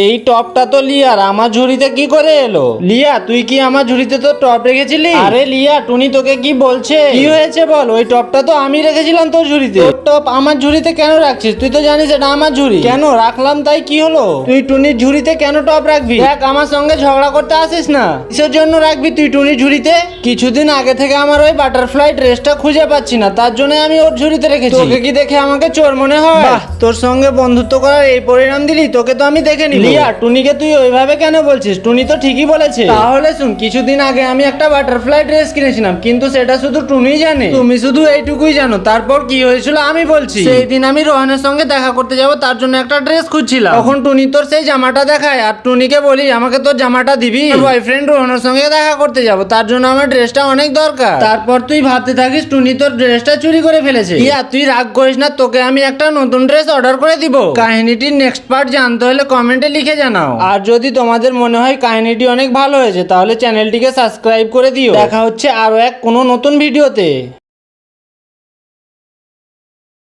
এই টপটা তো লিয়ার, আমার ঝুড়িতে কি করে এলো? লিয়া, তুই কি আমার ঝুড়িতে তো টপ রেখেছিলি? আরে লিয়া, টুনি তোকে কি বলছে? কি হয়েছে বল? ওই টপটা তো আমি রেখেছিলাম তোর ঝুড়িতে। তোর টপ আমার ঝুড়িতে কেন রাখছিস? তুই তো জানিস এটা আমার ঝুড়ি। কেন রাখলাম তাই কি হলো? তুই টুনির ঝুড়িতে কেন টপ রাখবি? দেখ, আমার সঙ্গে ঝগড়া করতে আসিস না। কিসের জন্য রাখবি তুই টুনির ঝুড়িতে? কিছুদিন আগে থেকে আমার ওই বাটারফ্লাই ড্রেসটা খুঁজে পাচ্ছি না, তার জন্য আমি ওর ঝুড়িতে রেখেছি। তোকে কি দেখে আমাকে চোর মনে হয়? বাহ, তোর সঙ্গে বন্ধুত্ব করার এই পরিণাম দিলি? তোকে তো আমি দেখে নিব। লিয়া, টুনিকে তুই ওইভাবে কেন বলছিস? টুনি তো ঠিকই বলেছে। তাহলে শুন, কিছুদিন আগে আমি একটা বাটারফ্লাই ড্রেস কিনেছিলাম, কিন্তু সেটা শুধু টুনিই জানে, তুমি শুধু এইটুকুই জানো। তারপর কি হয়েছিল আমি বলছি। সেই দিন আমি রোহানের সঙ্গে দেখা করতে যাব, তার জন্য একটা ড্রেস খুঁজছিলাম। তখন টুনি তোর সেই জামাটা দেখায়, আর টুনিকে বলি আমাকে তোর জামাটা দিবি। বয়ফ্রেন্ড রোহানের সঙ্গে দেখা করতে যাব, তার জন্য আমার ড্রেসটা অনেক দরকার। তারপর তুই ভাবতে থাকিস টুনি তোর ড্রেসটা চুরি করে ফেলেছে। ইয়া, তুই রাগ করিস না, তোকে আমি একটা নতুন ড্রেস অর্ডার করে দিব। কাহিনীটির নেক্সট পার্ট জানতে হলে কমেন্টে লিখে জানাও। আর যদি তোমাদের মনে হয় কাহিনীটি অনেক ভালো হয়েছে, তাহলে চ্যানেলটিকে সাবস্ক্রাইব করে দিও। দেখা হচ্ছে আরো এক কোনো নতুন ভিডিওতে।